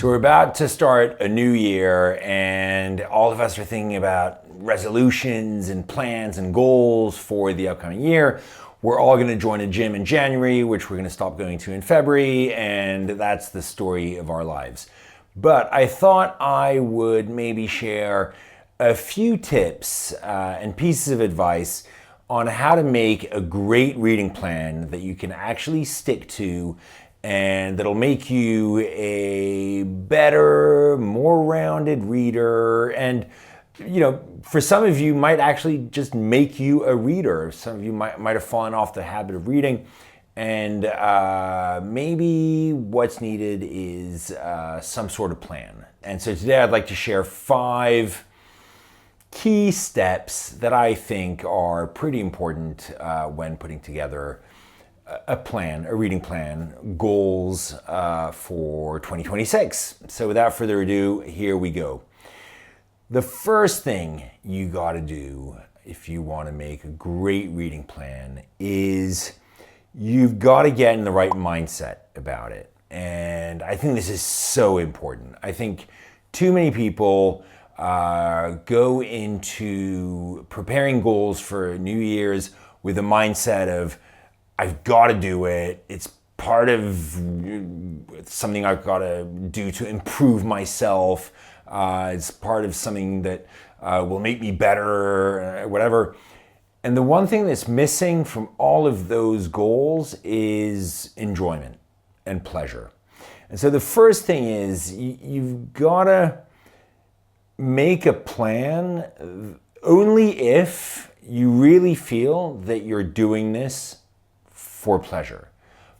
So we're about to start a new year, and all of us are thinking about resolutions and plans and goals for the upcoming year. We're all going to join a gym in January, which we're going to stop going to in February, and that's the story of our lives. But I thought I would maybe share a few tips and pieces of advice on how to make a great reading plan that you can actually stick to and that'll make you a better, more rounded reader. And, you know, for some of you might actually just make you a reader. Some of you might have fallen off the habit of reading. And maybe what's needed is some sort of plan. And so today I'd like to share 5 key steps that I think are pretty important when putting together a plan, a reading plan, goals for 2026. So without further ado, here we go. The first thing you gotta do if you wanna make a great reading plan is you've gotta get in the right mindset about it. And I think this is so important. I think too many people go into preparing goals for New Year's with a mindset of, I've got to do it. It's part of something I've got to do to improve myself. It's part of something that will make me better, whatever. And the one thing that's missing from all of those goals is enjoyment and pleasure. And so the first thing is you've got to make a plan only if you really feel that you're doing this for pleasure,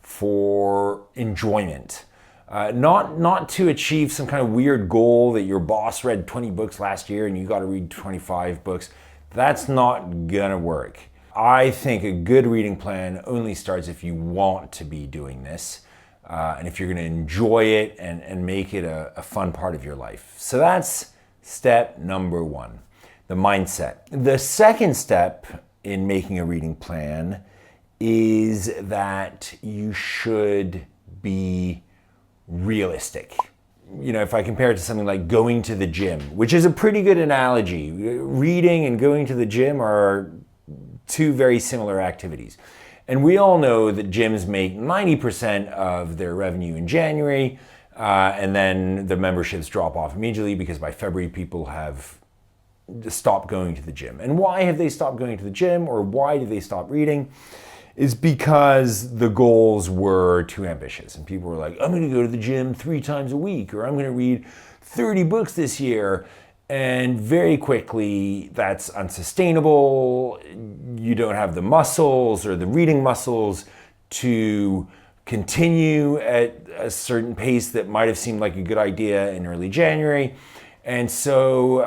for enjoyment, not to achieve some kind of weird goal that your boss read 20 books last year and you got to read 25 books. That's not gonna work. I think a good reading plan only starts if you want to be doing this and if you're gonna enjoy it and make it a fun part of your life. So that's step number 1, the mindset. The second step in making a reading plan is that you should be realistic. You know, if I compare it to something like going to the gym, which is a pretty good analogy. Reading and going to the gym are 2 very similar activities. And we all know that gyms make 90% of their revenue in January, and then the memberships drop off immediately because by February people have stopped going to the gym. And why have they stopped going to the gym, or why did they stop reading? Is because the goals were too ambitious. And people were like, I'm gonna go to the gym 3 times a week, or I'm gonna read 30 books this year. And very quickly, that's unsustainable. You don't have the muscles or the reading muscles to continue at a certain pace that might have seemed like a good idea in early January. And so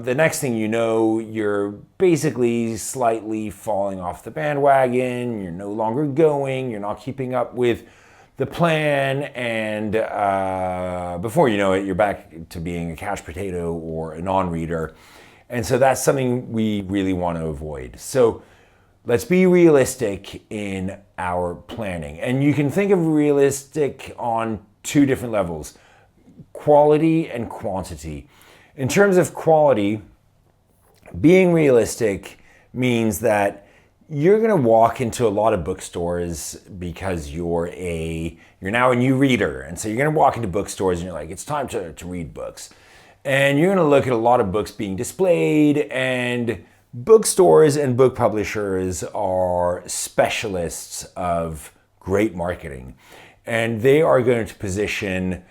the next thing you know, you're basically slightly falling off the bandwagon. You're no longer going. You're not keeping up with the plan. And before you know it, you're back to being a couch potato or a non-reader. And so that's something we really want to avoid. So let's be realistic in our planning. And you can think of realistic on 2 different levels: quality and quantity. In terms of quality, being realistic means that you're going to walk into a lot of bookstores because you're now a new reader. And so you're going to walk into bookstores and you're like, it's time to read books. And you're going to look at a lot of books being displayed, and bookstores and book publishers are specialists of great marketing. And they are going to position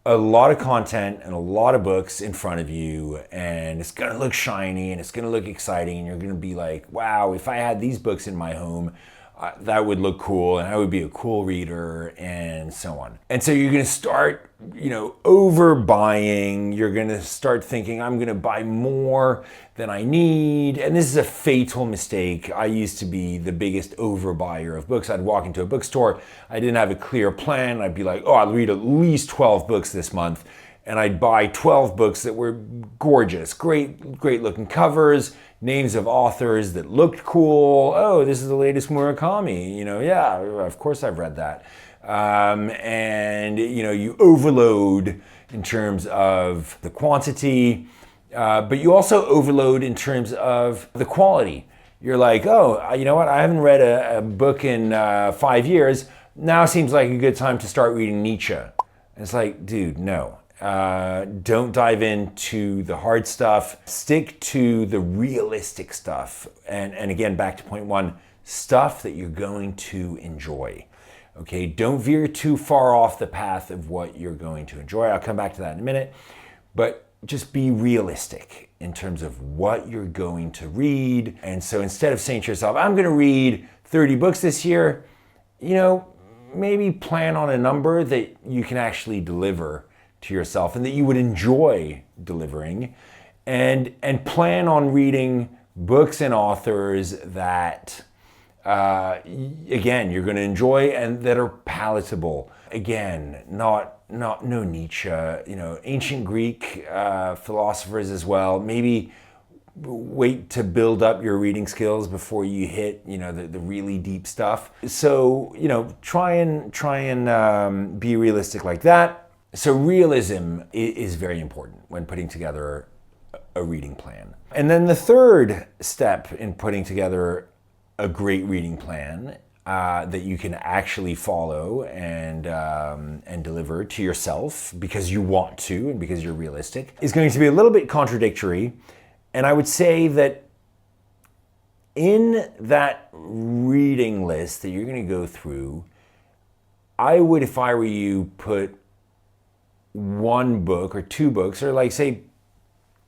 a lot of content and a lot of books in front of you, and it's gonna look shiny and it's gonna look exciting, and you're gonna be like, wow, if I had these books in my home, that would look cool and I would be a cool reader, and so on. And so you're gonna start, overbuying. You're gonna start thinking, I'm gonna buy more than I need. And this is a fatal mistake. I used to be the biggest overbuyer of books. I'd walk into a bookstore, I didn't have a clear plan. I'd be like, I'll read at least 12 books this month. And I'd buy 12 books that were gorgeous, great looking covers, names of authors that looked cool. Oh, this is the latest Murakami. Yeah, of course I've read that. And you overload in terms of the quantity, but you also overload in terms of the quality. You're like, oh, you know what? I haven't read a book in 5 years. Now seems like a good time to start reading Nietzsche. And it's like, dude, no. Don't dive into the hard stuff. Stick to the realistic stuff. And again, back to point one, stuff that you're going to enjoy. Okay, don't veer too far off the path of what you're going to enjoy. I'll come back to that in a minute. But just be realistic in terms of what you're going to read. And so instead of saying to yourself, I'm going to read 30 books this year, maybe plan on a number that you can actually deliver to yourself and that you would enjoy delivering, and plan on reading books and authors that again, you're going to enjoy and that are palatable. Again, no Nietzsche, ancient Greek philosophers as well. Maybe wait to build up your reading skills before you hit, the really deep stuff. So, try and be realistic like that. So realism is very important when putting together a reading plan. And then the third step in putting together a great reading plan that you can actually follow and deliver to yourself because you want to and because you're realistic is going to be a little bit contradictory. And I would say that in that reading list that you're going to go through, I would, if I were you, put one book or two books, or like say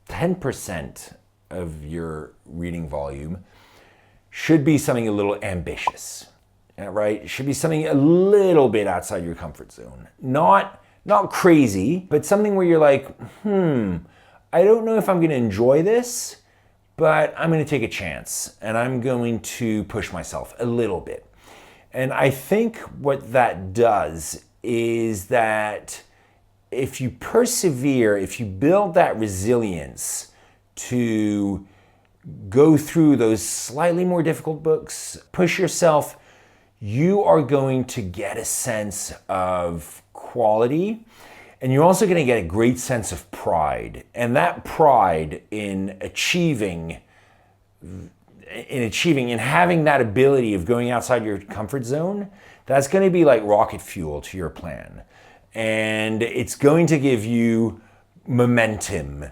10% of your reading volume should be something a little ambitious, right? It should be something a little bit outside your comfort zone. Not crazy, but something where you're like, I don't know if I'm going to enjoy this, but I'm going to take a chance and I'm going to push myself a little bit. And I think what that does is that if you persevere, if you build that resilience to go through those slightly more difficult books, push yourself, you are going to get a sense of quality, and you're also going to get a great sense of pride. And that pride in achieving, in having that ability of going outside your comfort zone, that's going to be like rocket fuel to your plan. And it's going to give you momentum.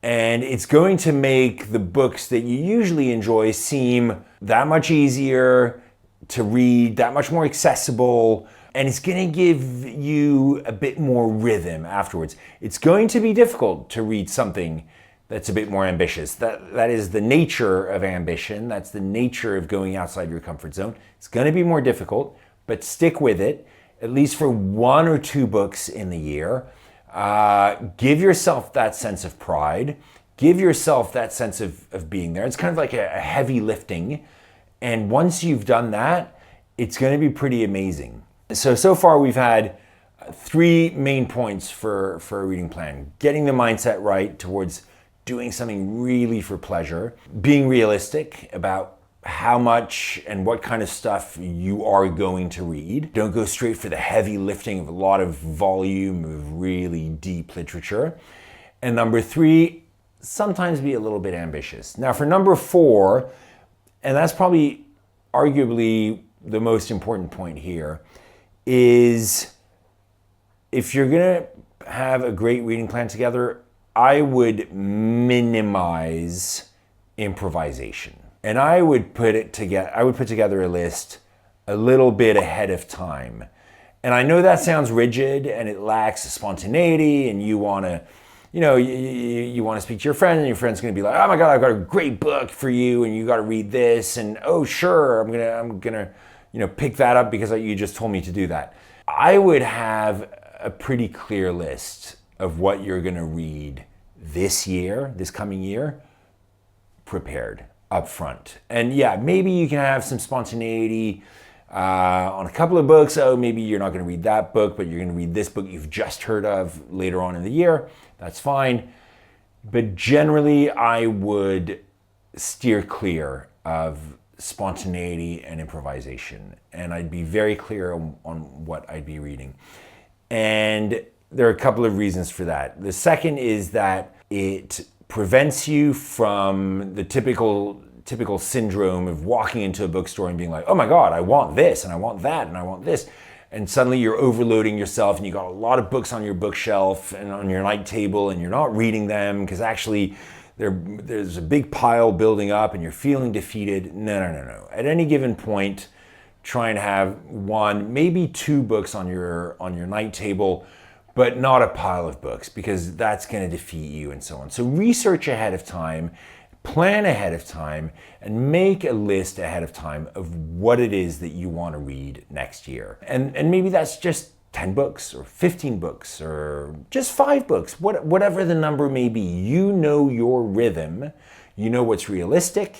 And it's going to make the books that you usually enjoy seem that much easier to read, that much more accessible. And it's going to give you a bit more rhythm afterwards. It's going to be difficult to read something that's a bit more ambitious. That is the nature of ambition. That's the nature of going outside your comfort zone. It's going to be more difficult, but stick with it, at least for one or two books in the year. Give yourself that sense of pride. Give yourself that sense of being there. It's kind of like a heavy lifting. And once you've done that, it's going to be pretty amazing. So far we've had 3 main points for a reading plan. Getting the mindset right towards doing something really for pleasure. Being realistic about how much and what kind of stuff you are going to read. Don't go straight for the heavy lifting of a lot of volume of really deep literature. And number 3, sometimes be a little bit ambitious. Now for number 4, and that's probably arguably the most important point here, is if you're gonna have a great reading plan together, I would minimize improvisation. And I would put together a list a little bit ahead of time. And I know that sounds rigid and it lacks spontaneity, and you want to, you want to speak to your friend, and your friend's going to be like, "Oh my God, I've got a great book for you, and you got to read this." And oh, sure, I'm gonna, pick that up because you just told me to do that. I would have a pretty clear list of what you're going to read this coming year, prepared up front. And yeah, maybe you can have some spontaneity on a couple of books. Oh, maybe you're not going to read that book, but you're going to read this book you've just heard of later on in the year. That's fine. But generally, I would steer clear of spontaneity and improvisation. And I'd be very clear on what I'd be reading. And there are a couple of reasons for that. The second is that it prevents you from the typical syndrome of walking into a bookstore and being like, oh my God, I want this and I want that and I want this. And suddenly you're overloading yourself and you got a lot of books on your bookshelf and on your night table and you're not reading them because actually there's a big pile building up and you're feeling defeated. No. At any given point, try and have one, maybe two books on your night table, but not a pile of books because that's going to defeat you and so on. So research ahead of time, plan ahead of time, and make a list ahead of time of what it is that you want to read next year. And maybe that's just 10 books or 15 books or just 5 books, whatever the number may be. You know your rhythm, you know what's realistic,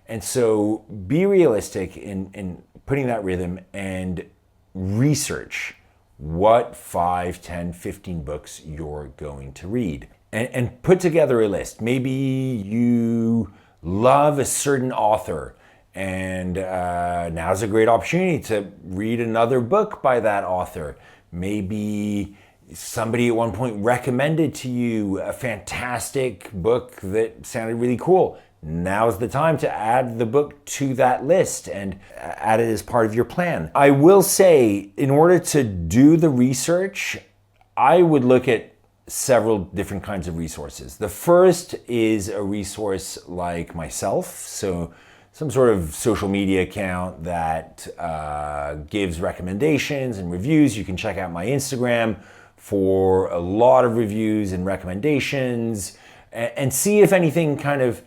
and so be realistic in putting that rhythm and research what 5, 10, 15 books you're going to read. And put together a list. Maybe you love a certain author and now's a great opportunity to read another book by that author. Maybe somebody at one point recommended to you a fantastic book that sounded really cool. Now's the time to add the book to that list and add it as part of your plan. I will say, in order to do the research, I would look at several different kinds of resources. The first is a resource like myself, so some sort of social media account that gives recommendations and reviews. You can check out my Instagram for a lot of reviews and recommendations and see if anything kind of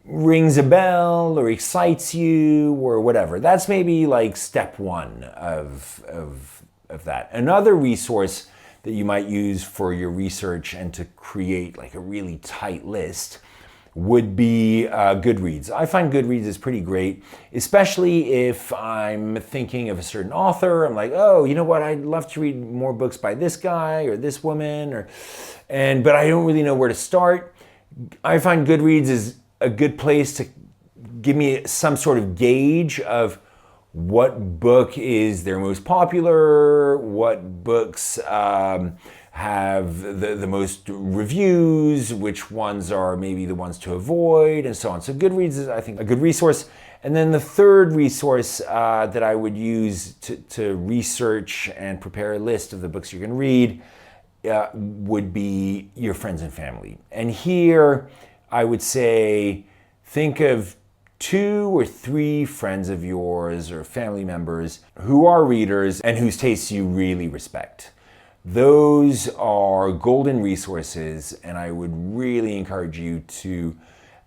rings a bell or excites you or whatever. That's maybe like step one of that. Another resource that you might use for your research and to create like a really tight list would be Goodreads. I find Goodreads is pretty great, especially if I'm thinking of a certain author. I'm like, oh, you know what? I'd love to read more books by this guy or this woman, but I don't really know where to start. I find Goodreads is a good place to give me some sort of gauge of what book is their most popular, what books have the most reviews, which ones are maybe the ones to avoid, and so on. So Goodreads is, I think, a good resource. And then the third resource that I would use to research and prepare a list of the books you're going to read would be your friends and family. And here I would say, think of 2 or 3 friends of yours or family members who are readers and whose tastes you really respect. Those are golden resources, and I would really encourage you to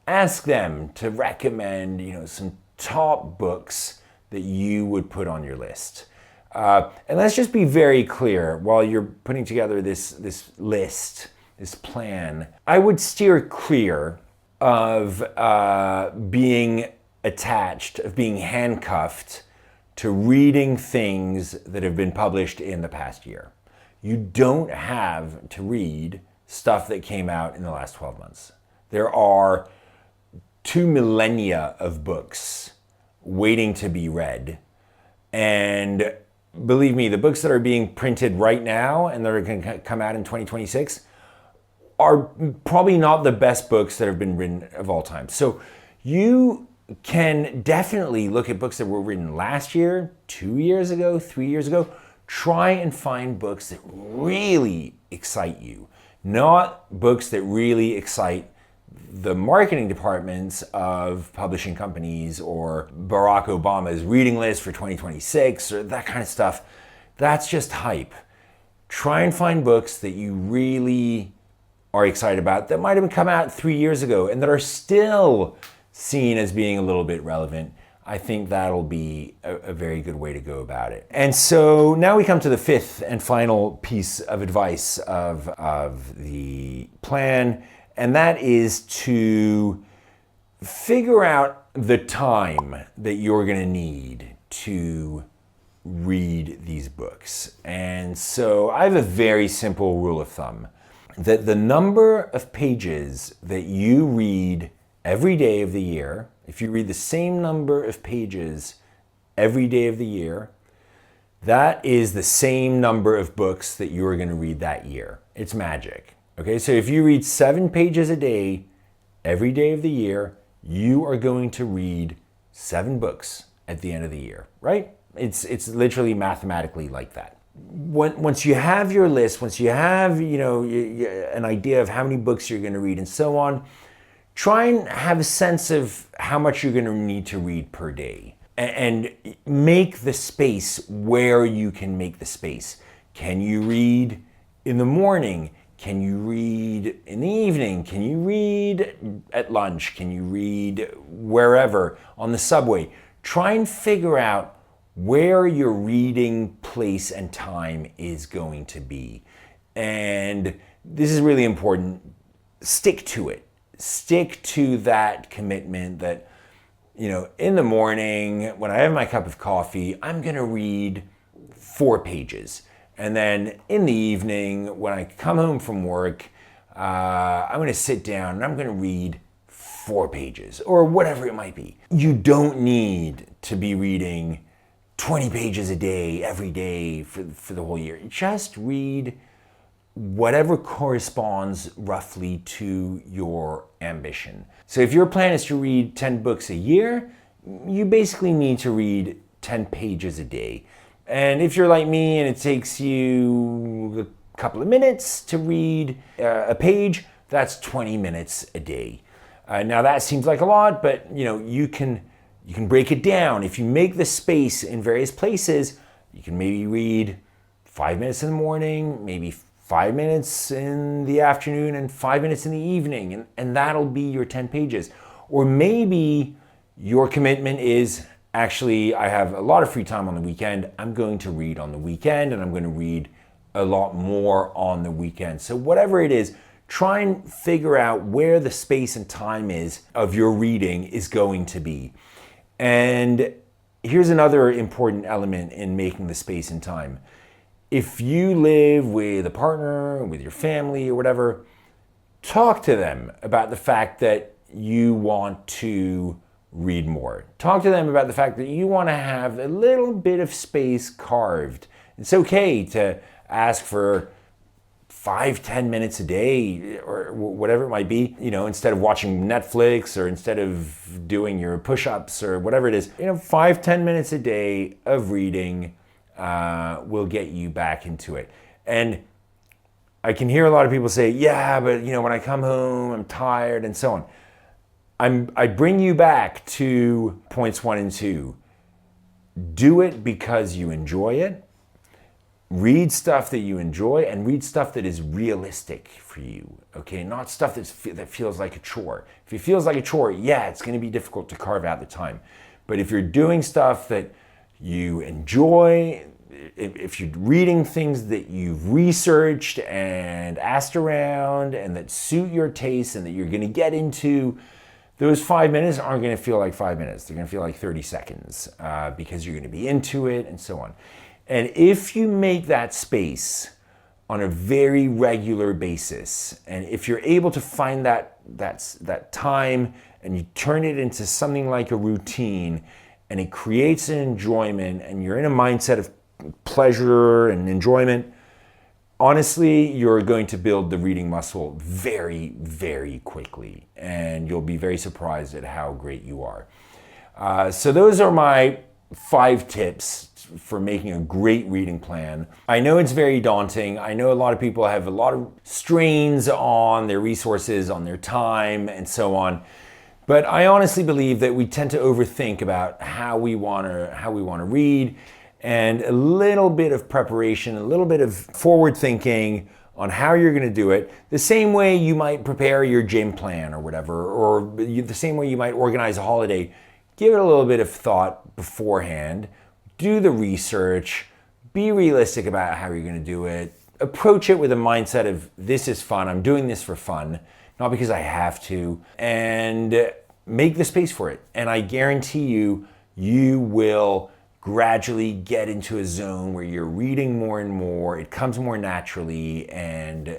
ask them to recommend, some top books that you would put on your list. And let's just be very clear, while you're putting together this list, this plan, I would steer clear of being attached, of being handcuffed to reading things that have been published in the past year. You don't have to read stuff that came out in the last 12 months. There are 2 millennia of books waiting to be read. And believe me, the books that are being printed right now and that are going to come out in 2026 are probably not the best books that have been written of all time. So you can definitely look at books that were written last year, 2 years ago, 3 years ago. Try and find books that really excite you, not books that really excite the marketing departments of publishing companies or Barack Obama's reading list for 2026 or that kind of stuff. That's just hype. Try and find books that you really are excited about that might have come out 3 years ago and that are still seen as being a little bit relevant. I think that'll be a very good way to go about it. And so now we come to the 5th and final piece of advice of the plan, and that is to figure out the time that you're going to need to read these books. And so I have a very simple rule of thumb that the number of pages that you read every day of the year, if you read the same number of pages every day of the year, That is the same number of books that you are going to read that year. It's magic. Okay, so if you read 7 pages a day, every day of the year, you are going to read 7 books at the end of the year, right? It's literally mathematically like that. Once you have your list, once you have, an idea of how many books you're going to read and so on, try and have a sense of how much you're going to need to read per day. And make the space where you can make the space. Can you read in the morning? Can you read in the evening? Can you read at lunch? Can you read wherever, on the subway? Try and figure out where your reading place and time is going to be. And this is really important. Stick to it. Stick to that commitment that, in the morning, when I have my cup of coffee, I'm gonna read 4 pages. And then in the evening, when I come home from work, I'm gonna sit down and I'm gonna read 4 pages, or whatever it might be. You don't need to be reading 20 pages a day, every day for the whole year. Just read whatever corresponds roughly to your ambition. So if your plan is to read 10 books a year, you basically need to read 10 pages a day. And if you're like me and it takes you a couple of minutes to read a page, that's 20 minutes a day. Now that seems like a lot, but you can break it down. If you make the space in various places, you can maybe read 5 minutes in the morning, maybe 5 minutes in the afternoon, and 5 minutes in the evening, and that'll be your 10 pages. Or maybe your commitment is, actually, I have a lot of free time on the weekend, I'm going to read on the weekend, and I'm going to read a lot more on the weekend. So whatever it is, try and figure out where the space and time is of your reading is going to be. And here's another important element in making the space and time. If you live with a partner, with your family or whatever, talk to them about the fact that you want to read more. Talk to them about the fact that you want to have a little bit of space carved. It's okay to ask for 5-10 minutes a day or whatever it might be, instead of watching Netflix or instead of doing your push-ups or whatever it is. 5-10 minutes a day of reading will get you back into it. And I can hear a lot of people say, yeah, but when I come home, I'm tired and so on. I bring you back to points 1 and 2. Do it because you enjoy it. Read stuff that you enjoy and read stuff that is realistic for you, okay? Not stuff that feels like a chore. If it feels like a chore, yeah, it's gonna be difficult to carve out the time. But if you're doing stuff that you enjoy, if you're reading things that you've researched and asked around and that suit your taste and that you're gonna get into, those 5 minutes aren't gonna feel like 5 minutes. They're gonna feel like 30 seconds because you're gonna be into it and so on. And if you make that space on a very regular basis, and if you're able to find that time and you turn it into something like a routine, and it creates an enjoyment, and you're in a mindset of pleasure and enjoyment, honestly, you're going to build the reading muscle very, very quickly, and you'll be very surprised at how great you are. So those are my 5 tips for making a great reading plan. I know it's very daunting. I know a lot of people have a lot of strains on their resources, on their time, and so on. But I honestly believe that we tend to overthink about how we want to read, and a little bit of preparation, a little bit of forward thinking on how you're going to do it, the same way you might prepare your gym plan or whatever, or the same way you might organize a holiday. Give it a little bit of thought beforehand. Do the research. Be realistic about how you're going to do it. Approach it with a mindset of, this is fun. I'm doing this for fun, not because I have to. And make the space for it. And I guarantee you, you will gradually get into a zone where you're reading more and more. It comes more naturally, and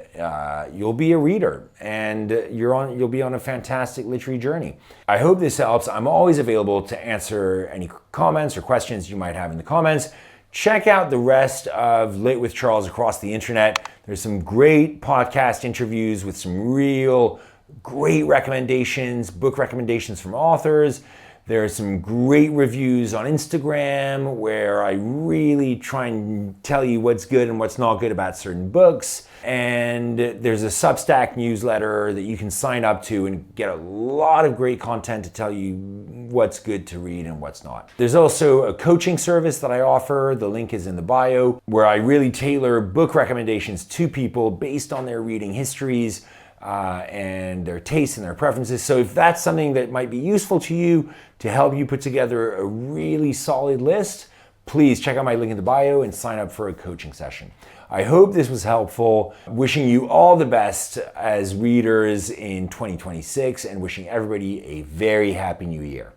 you'll be a reader, and you'll be on a fantastic literary journey. I hope this helps. I'm always available to answer any comments or questions you might have in the comments. check out the rest of Lit with Charles across the internet. There's some great podcast interviews with some real great recommendations, book recommendations from authors. There are some great reviews on Instagram where I really try and tell you what's good and what's not good about certain books. And there's a Substack newsletter that you can sign up to and get a lot of great content to tell you what's good to read and what's not. There's also a coaching service that I offer. The link is in the bio, where I really tailor book recommendations to people based on their reading histories and their tastes and their preferences. So if that's something that might be useful to you to help you put together a really solid list, please check out my link in the bio and sign up for a coaching session. I hope this was helpful. Wishing you all the best as readers in 2026 and wishing everybody a very happy new year.